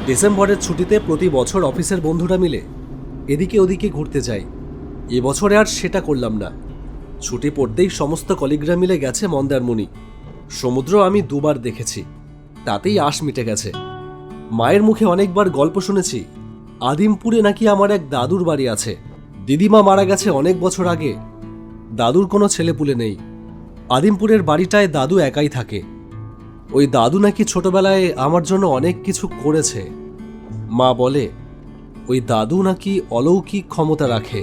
ডিসেম্বরের ছুটিতে প্রতি বছর অফিসের বন্ধুরা মিলে এদিকে ওদিকে ঘুরতে যাই। এবছরে আর সেটা করলাম না। ছুটি পড়তেই সমস্ত কলিগরা মিলে গেছে মন্দারমণি। সমুদ্র আমি দুবার দেখেছি, তাতেই আশ মিটে গেছে। মায়ের মুখে অনেকবার গল্প শুনেছি আদিমপুরে নাকি আমার এক দাদুর বাড়ি আছে। দিদিমা মারা গেছে অনেক বছর আগে। দাদুর কোনো ছেলেপুলে নেই। আদিমপুরের বাড়িটায় দাদু একাই থাকে। ওই দাদু নাকি ছোটবেলায় আমার জন্য অনেক কিছু করেছে। মা বলে ওই দাদু নাকি অলৌকিক ক্ষমতা রাখে,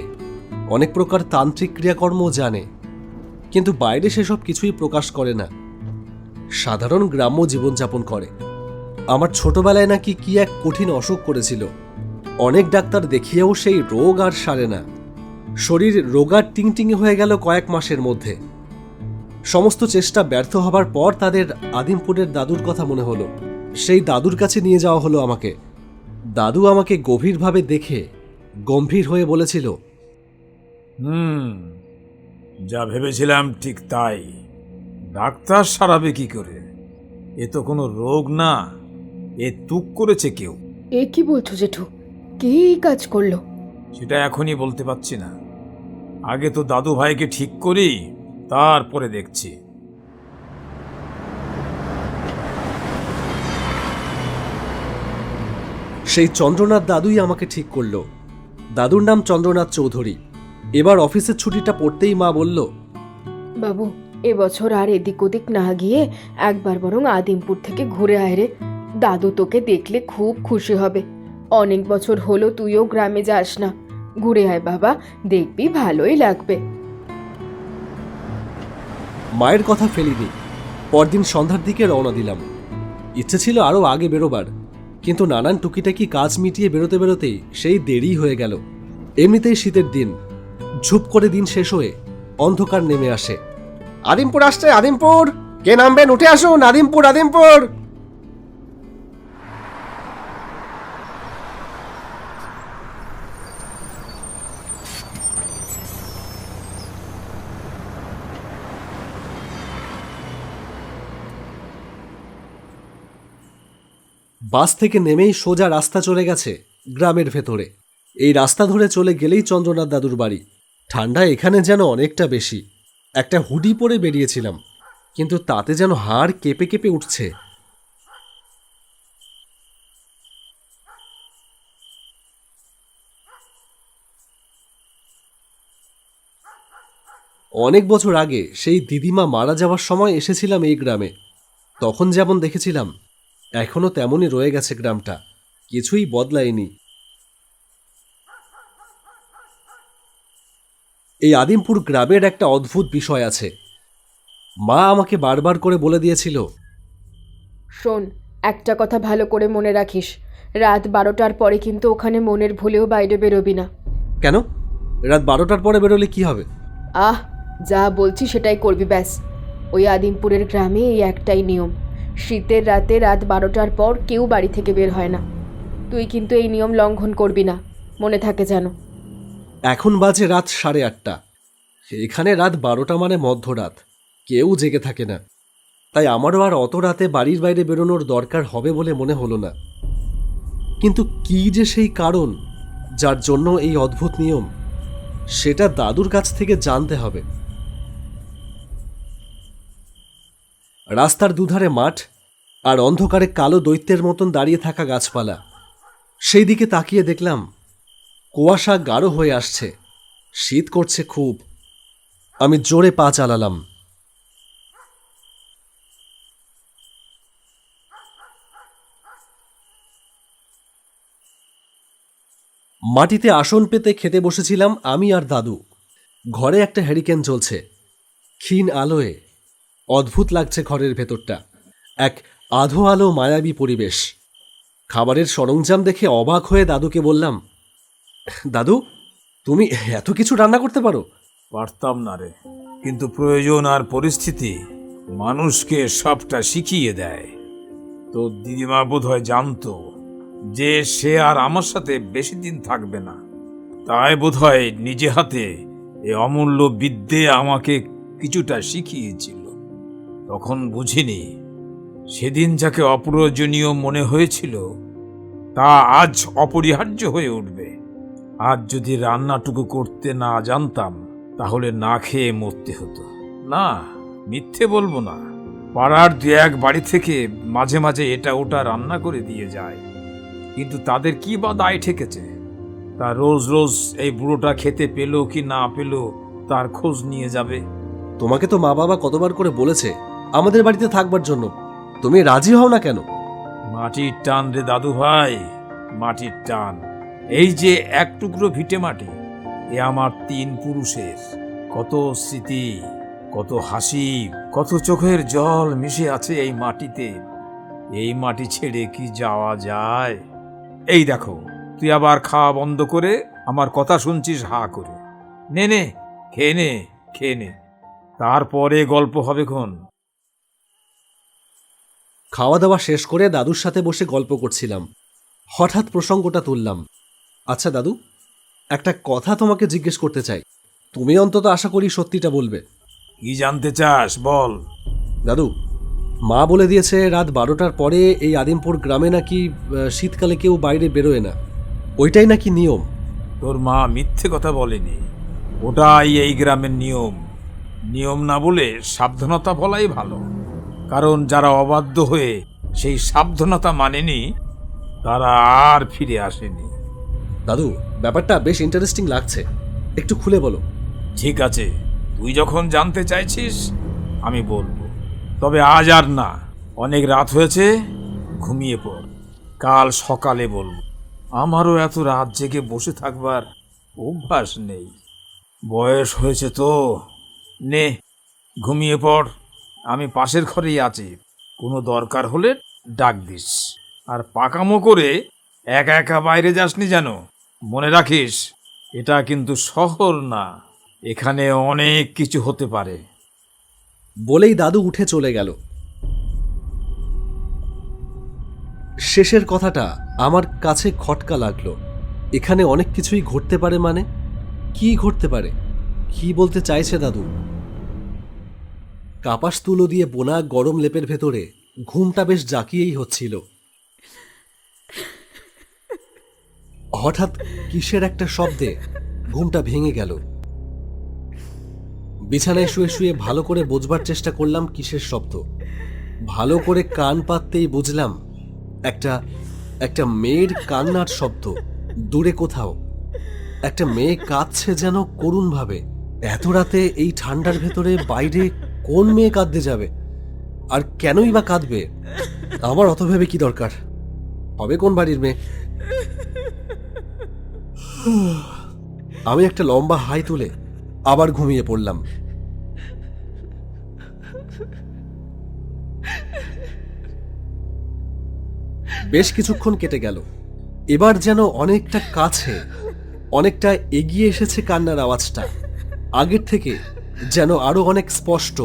অনেক প্রকার তান্ত্রিক ক্রিয়াকর্মও জানে, কিন্তু বাইরে সেসব কিছুই প্রকাশ করে না। সাধারণ গ্রাম্য জীবনযাপন করে। আমার ছোটবেলায় নাকি কি এক কঠিন অসুখ করেছিল। অনেক ডাক্তার দেখিয়েও সেই রোগ আর সারে না। শরীর রোগার টিংটিঙে হয়ে গেল কয়েক মাসের মধ্যে। সমস্ত চেষ্টা ব্যর্থ হবার পর তাদের আদিমপুরের দাদুর কথা মনে হলো। সেই দাদুর কাছে নিয়ে যাওয়া হলো আমাকে। দাদু আমাকে গভীরভাবে দেখে গম্ভীর হয়ে বলেছিল, যা ভেবেছিলাম ঠিক তাই। ডাক্তার সারাবে কি করে? এ তো কোনো রোগ না, এ তুক করেছে কেউ। এ কি বলছো জেঠু? কে এই কাজ করলো? সেটা এখনই বলতে পারছি না। আগে তো দাদু ভাইকে ঠিক করি, তারপরে দেখছি। সেই চন্দ্রনাথ দাদুই আমাকে ঠিক করলো। দাদুর নাম চন্দ্রনাথ চৌধুরী। এবার অফিসের ছুটিটা পড়তেই মা বলল, বাবু, এবছর আর এদিক ওদিক না গিয়ে একবার বরং আদিমপুর থেকে ঘুরে আয় রে। দাদু তোকে দেখলে খুব খুশি হবে। অনেক বছর হলো তুইও গ্রামে যাস না। ঘুরে আয় বাবা, দেখবি ভালোই লাগবে। মায়ের কথা ফেলিনি। পরদিন সন্ধ্যার দিকে রওনা দিলাম। ইচ্ছে ছিল আরও আগে বেরোবার, কিন্তু নানান টুকিটাকি কাজ মিটিয়ে বেরোতে বেরোতেই সেই দেরি হয়ে গেল। এমনিতেই শীতের দিন। ঝুপ করে দিন শেষ হয়ে অন্ধকার নেমে আসে। আদিমপুর আসছে, আদিমপুর! কে নামবেন উঠে আসুন, আদিমপুর, আদিমপুর! বাস থেকে নেমেই সোজা রাস্তা চলে গেছে গ্রামের ভেতরে। এই রাস্তা ধরে চলে গেলেই চন্দ্রনাথ দাদুর বাড়ি। ঠান্ডা এখানে যেন অনেকটা বেশি। একটা হুডি পরে বেরিয়েছিলাম, কিন্তু তাতে যেন হাড় কেঁপে কেঁপে উঠছে। অনেক বছর আগে সেই দিদিমা মারা যাওয়ার সময় এসেছিলাম এই গ্রামে। তখন যেমন দেখেছিলাম এখনো তেমনই রয়ে গেছে গ্রামটা, কিছুই বদলায়নি। এই আদিমপুর গ্রামের একটা অদ্ভুত বিষয় আছে। মা আমাকে বারবার করে বলে দিয়েছিল, শোন, একটা কথা ভালো করে মনে রাখিস, রাত 12টার পরে কিন্তু ওখানে মনের ভুলেও বাইরে বেরোবি না। কেন? রাত 12টার পরে বেরোলে কি হবে? আহ, যা বলছি সেটাই করবি ব্যাস। ওই আদিমপুরের গ্রামে এই একটাই নিয়ম, শীতের রাতে রাত 12টার পর কেউ বাড়ি থেকে বের হয় না। তুই কিন্তু এই নিয়ম লঙ্ঘন করবি না, মনে থাকে যেন। এখন বাজে রাত 8:30। এখানে রাত 12টা মানে মধ্যরাত, কেউ জেগে থাকে না। তাই আমারও আর অত রাতে বাড়ির বাইরে বেরোনোর দরকার হবে বলে মনে হলো না। কিন্তু কি যে সেই কারণ যার জন্য এই অদ্ভুত নিয়ম, সেটা দাদুর কাছ থেকে জানতে হবে। রাস্তার দুধারে মাঠ, আর অন্ধকারে কালো দৈত্যের মতন দাঁড়িয়ে থাকা গাছপালা। সেই দিকে তাকিয়ে দেখলাম কুয়াশা গাঢ় হয়ে আসছে, শীত করছে খুব। আমি জোরে পা চালালাম। মাটিতে আসন পেতে খেতে বসেছিলাম আমি আর দাদু। ঘরে একটা হ্যারিকেন জ্বলছে, ক্ষীণ আলোয়। অদ্ভুত লাগছে ঘরের ভেতরটা, এক আধো আলো মায়াবী পরিবেশ। খাবারের সরঞ্জাম দেখে অবাক হয়ে দাদুকে বললাম, দাদু, তুমি এত কিছু রান্না করতে পারো? পারতাম না রে, কিন্তু প্রয়োজন আর পরিস্থিতি মানুষকে সবটা শিখিয়ে দেয়। তো দিদিমা বোধহয় জানতো যে সে আর আমার সাথে বেশি দিন থাকবে না, তাই বোধহয় নিজে হাতে এ অমূল্য বিদ্যে আমাকে কিছুটা শিখিয়েছিল। তখন বুঝিনি, সেদিন যাকে অপ্রয়োজনীয় মনে হয়েছিল তা আজ অপরিহার্য হয়ে উঠবে। আজ যদি রান্নাটুকু করতে না জানতাম তাহলে না খেয়ে মরতে হতো। না, মিথ্যে বলবো না, পাড়ার দু এক বাড়ি থেকে মাঝে মাঝে এটা ওটা রান্না করে দিয়ে যায়, কিন্তু তাদের কি বা দায় ঠেকেছে? তা রোজ রোজ এই বুড়োটা খেতে পেলো কি না পেলো তার খোঁজ নিয়ে যাবে। তোমাকে তো মা বাবা কতবার করে বলেছে আমাদের বাড়িতে থাকবার জন্য, তুমি রাজি হও না কেন? মাটির টান রে দাদু ভাই, মাটির টান। এই যে এক টুকরো ভিটে মাটি, এ আমার 3 পুরুষের কত স্মৃতি, কত হাসি, কত চোখের জল মিশে আছে এই মাটিতে। এই মাটি ছেড়ে কি যাওয়া যায়? এই দেখো, তুই আবার খাওয়া বন্ধ করে আমার কথা শুনছিস হা করে। নে নে, খেয়ে নে, খেয়ে নে, তারপরে গল্প হবে খন। খাওয়া দাওয়া শেষ করে দাদুর সাথে বসে গল্প করছিলাম, হঠাৎ প্রসঙ্গটা তুললাম। আচ্ছা দাদু, একটা কথা তোমাকে জিজ্ঞেস করতে চাই, তুমি অন্তত আশা করি সত্যিটা বলবে। কি জানতে চাস বল। দাদু, মা বলে দিয়েছে রাত 12টার পরে এই আদিমপুর গ্রামে নাকি শীতকালে কেউ বাইরে বেরোয় না, ওইটাই নাকি নিয়ম। তোর মা মিথ্যে কথা বলেনি, ওটাই এই গ্রামের নিয়ম। নিয়ম না বলে সাবধানতা বলাই ভালো, কারণ যারা অবাধ্য হয়ে সেই সাবধানতা মানেনি তারা আর ফিরে আসেনি। দাদু, ব্যাপারটা বেশ ইন্টারেস্টিং লাগছে, একটু খুলে বলো। ঠিক আছে, তুই যখন জানতে চাইছিস আমি বলবো, তবে আজ আর না, অনেক রাত হয়েছে, ঘুমিয়ে পড়, কাল সকালে বলবো। আমারও এত রাত জেগে বসে থাকবার অভ্যাস নেই, বয়স হয়েছে তো। নে, ঘুমিয়ে পড়, আমি পাশের ঘরেই আছি, কোনো দরকার হলে ডাক দিস। আর পাকামো করে একা একা বাইরে যাসনি যেন, মনে রাখিস এটা কিন্তু শহর না, এখানে অনেক কিছু হতে পারে। বলেই দাদু উঠে চলে গেল। শেষের কথাটা আমার কাছে খটকা লাগলো। এখানে অনেক কিছুই ঘটতে পারে মানে? কি ঘটতে পারে? কি বলতে চাইছে দাদু? কাপাস তুলো দিয়ে বোনা গরম লেপের ভেতরে ঘুমটা বেশ জাকিয়েই হচ্ছিল। হঠাৎ কিসের একটা শব্দে ঘুমটা ভেঙে গেল। বিছানায় শুয়ে শুয়ে ভালো করে বোঝবার চেষ্টা করলাম কিসের শব্দ। ভালো করে কান পাততেই বুঝলাম একটা মেয়ের কান্নার শব্দ, দূরে কোথাও একটা মেয়ে কাঁদছে যেন করুণভাবে। এত রাতে এই ঠান্ডার ভেতরে বাইরে কোন মেয়ে কাঁদতে যাবে? আর কেনই বা কাঁদবে? আমার অত ভেবে কি দরকার? হবে কোন বাড়ির মেয়ে? আমি একটা লম্বা হাই তুলে আবার ঘুমিয়ে পড়লাম। বেশ কিছুক্ষণ কেটে গেল। এবার যেন অনেকটা কাছে, অনেকটা এগিয়ে এসেছে কান্নার আওয়াজটা, আগের থেকে যেন আরো অনেক স্পষ্ট।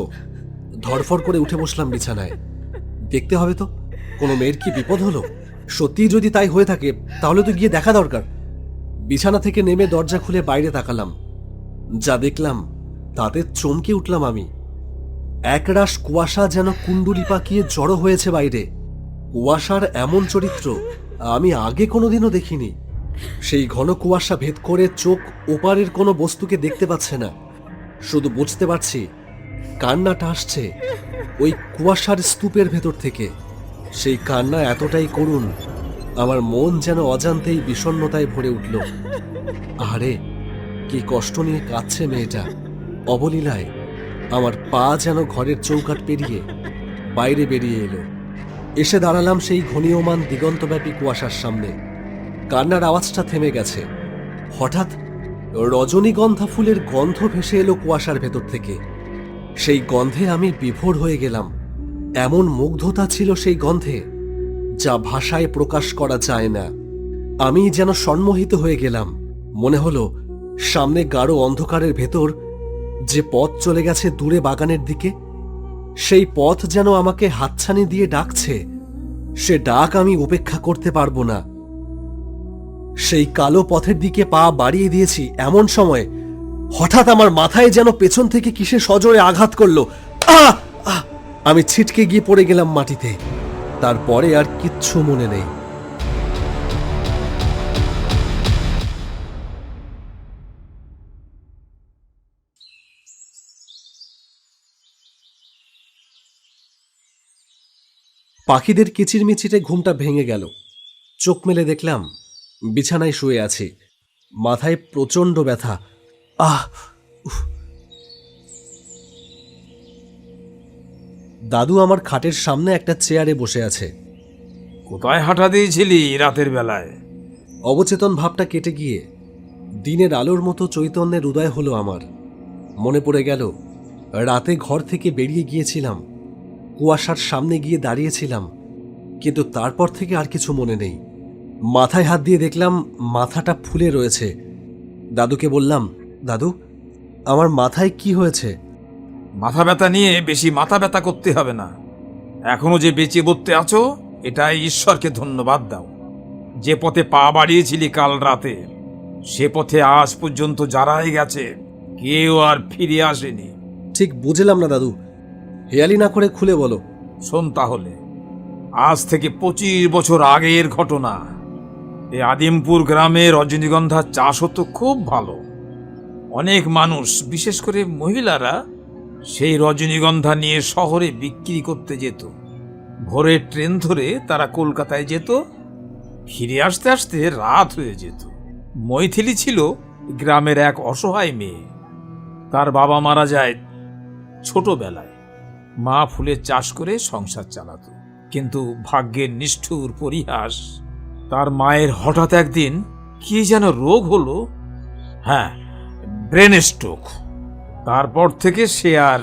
ধরফর করে উঠে বসলাম বিছানায়। দেখতে হবে তো, কোনো মেয়ের কি বিপদ হলো? সত্যি যদি তাই হয়ে থাকে তাহলে তো গিয়ে দেখা দরকার। বিছানা থেকে নেমে দরজা খুলে বাইরে তাকালাম। যা দেখলাম তাতে চমকে উঠলাম আমি। একরাশ কুয়াশা যেন কুণ্ডুলি পাকিয়ে জড়ো হয়েছে বাইরে। কুয়াশার এমন চরিত্র আমি আগে কোনোদিনও দেখিনি। সেই ঘন কুয়াশা ভেদ করে চোখ ওপারের কোনো বস্তুকে দেখতে পাচ্ছে না, শুধু বুঝতে পারছি কান্নাটা আসছে ওই কুয়াশার স্তূপের ভেতর থেকে। সেই কান্না এতটাই করুণ, আমার মন যেন অজান্তেই বিষণ্ণতায় ভরে উঠল। আরে কি কষ্ট নিয়ে কাঁদছে মেয়েটা! অবলীলায় আমার পা যেন ঘরের চৌকাঠ পেরিয়ে বাইরে বেরিয়ে এলো। এসে দাঁড়ালাম সেই ঘনীয়মান দিগন্তব্যাপী কুয়াশার সামনে। কান্নার আওয়াজটা থেমে গেছে। হঠাৎ রজনীগন্ধা ফুলের গন্ধ ভেসে এলো কুয়াশার ভেতর থেকে। সেই গন্ধে আমি বিভোর হয়ে গেলাম। এমন মুগ্ধতা ছিল সেই গন্ধে যা ভাষায় প্রকাশ করা যায় না। আমি যেন সম্মোহিত হয়ে গেলাম। মনে হলো সামনে গাঢ় অন্ধকারের ভেতর যে পথ চলে গেছে দূরে বাগানের দিকে, সেই পথ যেন আমাকে হাতছানি দিয়ে ডাকছে। সে ডাক আমি উপেক্ষা করতে পারবো না। সেই কালো পথের দিকে পা বাড়িয়ে দিয়েছি, এমন সময় হঠাৎ আমার মাথায় যেন পেছন থেকে কিসে সজোরে আঘাত করলো। আহ! আমি ছিটকে গিয়ে পড়ে গেলাম মাটিতে। তারপরে আর কিচ্ছু মনে নেই। পাখিদের কিচিরমিচিটে ঘুমটা ভেঙে গেল। চোখ মেলে দেখলাম বিছানায় শুয়ে আছি, মাথায় প্রচণ্ড ব্যথা। আহ উফ। দাদু আমার খাটের সামনে একটা চেয়ারে বসে আছে। কোথায় হাঁটা দিয়েছিলি রাতের বেলায়? অবচেতন ভাবটা কেটে গিয়ে দিনের আলোর মতো চৈতন্যের উদয় হলো আমার। মনে পড়ে গেল রাতে ঘর থেকে বেরিয়ে গিয়েছিলাম, কুয়াশার সামনে গিয়ে দাঁড়িয়েছিলাম, কিন্তু তারপর থেকে আর কিছু মনে নেই। মাথায় হাত দিয়ে দেখলাম মাথাটা ফুলে রয়েছে। দাদুকে বললাম, দাদু, আমার মাথায় কি হয়েছে? মাথা ব্যথা নিয়ে বেশি মাথা ব্যথা করতে হবে না। এখনো যে বেঁচে বলতে আছো, এটাই ঈশ্বরকে ধন্যবাদ দাও। যে পথে পা বাড়িয়েছিলি কাল রাতে, সে পথে আজ পর্যন্ত যারাই গেছে কেউ আর ফিরে আসেনি। ঠিক বুঝলাম না দাদু, হেয়ালি না করে খুলে বলো। শোন তাহলে, আজ থেকে 25 বছর আগের ঘটনা। এই আদিমপুর গ্রামে রজনীগন্ধার চাষ হতো খুব ভালো। অনেক মানুষ, বিশেষ করে মহিলারা, সেই রজনীগন্ধা নিয়ে শহরে বিক্রি করতে যেত। ভোরের ট্রেন ধরে তারা কলকাতায় যেত, ফিরে আসতে আসতে রাত হয়ে যেত। মৈথিলি ছিল গ্রামের এক অসহায় মেয়ে। তার বাবা মারা যায় ছোটবেলায়। মা ফুলের চাষ করে সংসার চালাতো, কিন্তু ভাগ্যের নিষ্ঠুর পরিহাস, তার মায়ের হঠাৎ একদিন কি যেন রোগ হলো। হ্যাঁ, ব্রেন স্ট্রোক। তারপর থেকে সে আর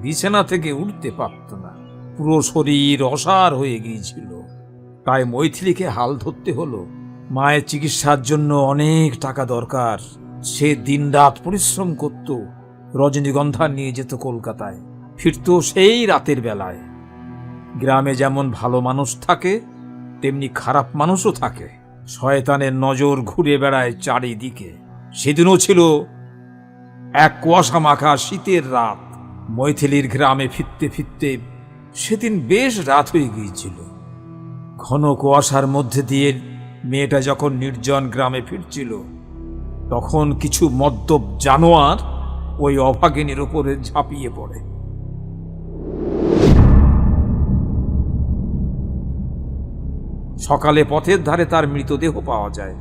বিছানা থেকে উঠতে পারত না, পুরো শরীর অসাড় হয়ে গিয়েছিল। তাই মৈথিলীকে হাল ধরতে হলো। মায়ের চিকিৎসার জন্য অনেক টাকা দরকার। সে দিনরাত পরিশ্রম করত, রজনীগন্ধা নিয়ে যেত কলকাতায়, ফিরত সেই রাতের বেলায়। গ্রামে যেমন ভালো মানুষ থাকে, তেমনি খারাপ মানুষও থাকে। শয়তানের নজর ঘুরে বেড়ায় চারিদিকে। সেদিনও ছিল এক কুয়াশা মাখা শীতের রাত। মৈথিলীর গ্রামে ফিরতে ফিরতে সেদিন বেশ রাত হয়ে গিয়েছিল। ঘন কুয়াশার মধ্যে দিয়ে মেয়েটা যখন নির্জন গ্রামে ফিরছিল, তখন কিছু মদ্যপ জানোয়ার ওই অভাগিনীর উপরে ঝাঁপিয়ে পড়ে। সকালে পথের ধারে তার মৃতদেহ পাওয়া যায়।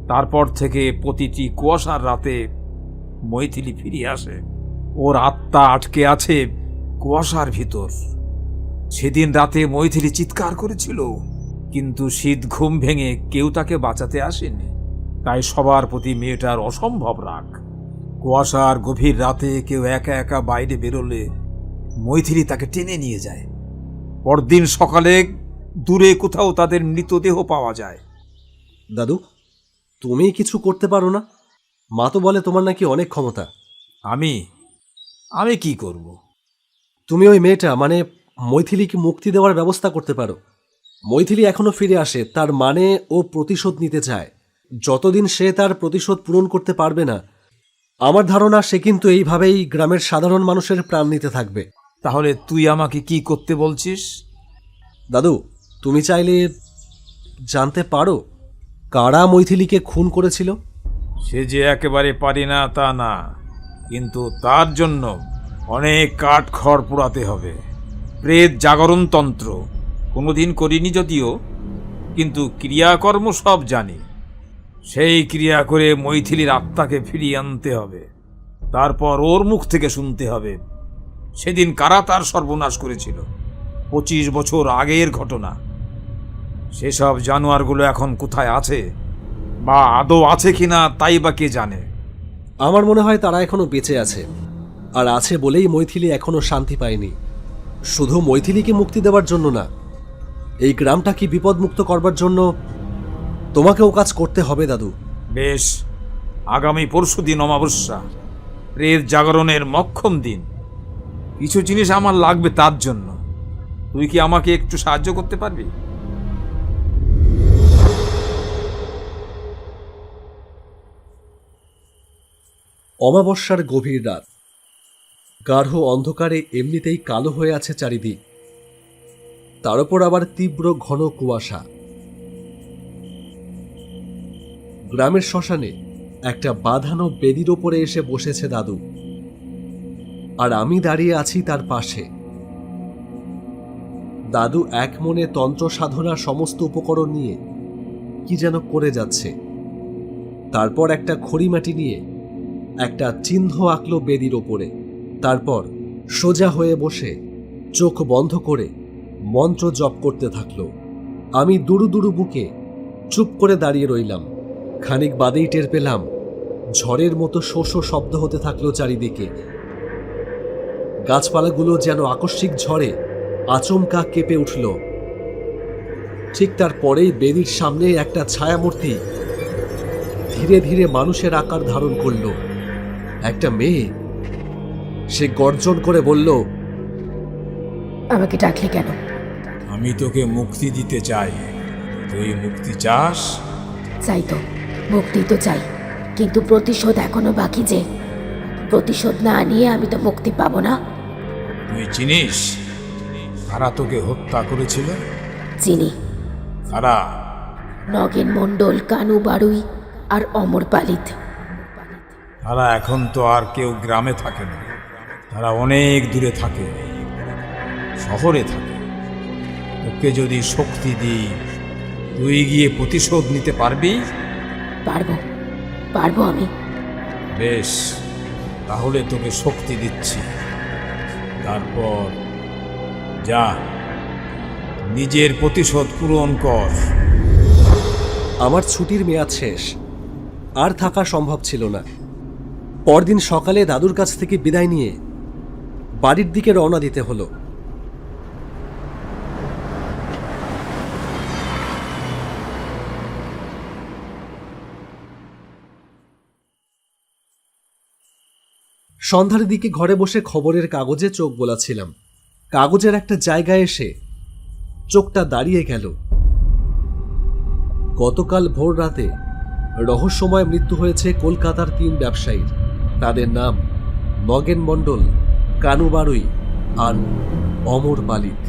তারপর থেকে প্রতিটি কুয়াশার রাতে মৈথিলী ফিরে আসে। ওর আত্মা আটকে আছে কুয়াশার ভিতর। সেদিন রাতে মৈথিলী চিৎকার করেছিল, কিন্তু শীত ঘুম ভেঙে কেউ তাকে বাঁচাতে আসেনি। তাই সবার প্রতি মেয়েটার অসম্ভব রাগ। কুয়াশার গভীর রাতে কেউ একা একা বাইরে বেরোলে মৈথিলী তাকে টেনে নিয়ে যায়। পরদিন সকালে দূরে কোথাও তাদের মৃতদেহ পাওয়া যায়। দাদু, তুমি কিছু করতে পারো না? মা তো বলে তোমার নাকি অনেক ক্ষমতা। আমি আমি কি করব? তুমি ওই মেয়েটা মানে মৈথিলীকে মুক্তি দেওয়ার ব্যবস্থা করতে পারো। মৈথিলী এখনো ফিরে আসে, তার মানে ও প্রতিশোধ নিতে চায়। যতদিন সে তার প্রতিশোধ পূরণ করতে পারবে না, আমার ধারণা সে কিন্তু এইভাবেই গ্রামের সাধারণ মানুষের প্রাণ নিতে থাকবে। তাহলে তুই আমাকে কি করতে বলছিস? দাদু, তুমি চাইলে জানতে পারো কারা মৈথিলীকে খুন করেছিল। সে যে একেবারে পারি না তা না, কিন্তু তার জন্য অনেক কাঠ খড় পোড়াতে হবে। প্রেত জাগরণ তন্ত্র কোনোদিন করিনি যদিও, কিন্তু ক্রিয়াকর্ম সব জানি। সেই ক্রিয়া করে মৈথিলীর আত্মাকে ফিরিয়ে আনতে হবে। তারপর ওর মুখ থেকে শুনতে হবে সেদিন কারা তার সর্বনাশ করেছিল। 25 বছর আগের ঘটনা। সেসব জানোয়ারগুলো এখন কোথায় আছে, বা আদৌ আছে কিনা তাই বা কে জানে। আমার মনে হয় তারা এখনো বেঁচে আছে, আর আছে বলেই মৈথিলী এখনো শান্তি পায়নি। শুধু মৈথিলীকে মুক্তি দেওয়ার জন্য না, এই গ্রামটাকে বিপদমুক্ত করবার জন্য তোমাকেও কাজ করতে হবে দাদু। বেশ, আগামী পরশুদিন অমাবস্যা, প্রেত জাগরণের মক্ষম দিন। কিছু জিনিস আমার লাগবে তার জন্য। তুই কি আমাকে একটু সাহায্য করতে পারবি? অমাবস্যার গভীর রাত। গাঢ় অন্ধকারে এমনিতেই কালো হয়ে আছে চারিদিক, তার উপর আবার তীব্র ঘন কুয়াশা। গ্রামের শ্মশানে একটা বাঁধানো বেদির ওপরে এসে বসেছে দাদু, আর আমি দাঁড়িয়ে আছি তার পাশে। দাদু এক মনে তন্ত্র সাধনার সমস্ত উপকরণ নিয়ে কি যেন করে যাচ্ছে। তারপর একটা খড়িমাটি নিয়ে একটা চিহ্ন আঁকলো বেদির ওপরে। তারপর সোজা হয়ে বসে চোখ বন্ধ করে মন্ত্র জপ করতে থাকলো। আমি দুরু দুরু বুকে চুপ করে দাঁড়িয়ে রইলাম। খানিক বাদেই টের পেলাম ঝড়ের মতো শো শো শব্দ হতে থাকলো চারিদিকে। গাছপালাগুলো যেন আকস্মিক ঝড়ে আচমকা কেঁপে উঠল। ঠিক তারপরেই বেদির সামনে একটা ছায়ামূর্তি ধীরে ধীরে মানুষের আকার ধারণ করল। একটা মেয়ে। সে গর্জন করে বলল, আমাকে ডাকলি কেন? আমি তোকে মুক্তি দিতে চাই। তুই মুক্তি চাস? চাই তো, মুক্তি তো চাই, কিন্তু প্রতিশোধ এখনো বাকি। যে প্রতিশোধ না নিয়ে আমি তো মুক্তি পাবো না। তুই চিনিস কারা তোকে হত্যা করেছিল? চিনি। কারা? নগেন মণ্ডল, কানু বাড়ুই আর অমর পালিত। তারা এখন তো আর কেউ গ্রামে থাকে না, তারা অনেক দূরে থাকে, শহরে থাকে। তোকে যদি শক্তি দিই, তুই গিয়ে প্রতিশোধ নিতে পারবি? পারবো, পারবো আমি। বেশ, তাহলে তোকে শক্তি দিচ্ছি। তারপর যা, নিজের প্রতিশোধ পূরণ কর। আমার ছুটির মেয়াদ শেষ, আর থাকা সম্ভব ছিল না। পরদিন সকালে দাদুর কাছ থেকে বিদায় নিয়ে বাড়ির দিকে রওনা দিতে হলো। সন্ধ্যার দিকে ঘরে বসে খবরের কাগজে চোখ বোলাচ্ছিলাম। কাগজের একটা জায়গায় এসে চোখটা দাঁড়িয়ে গেল। গতকাল ভোর রাতে রহস্যময় মৃত্যু হয়েছে কলকাতার 3 ব্যবসায়ীর। তাদের নাম নগেন মণ্ডল, কানু বাড়ুই আর অমর পালিত।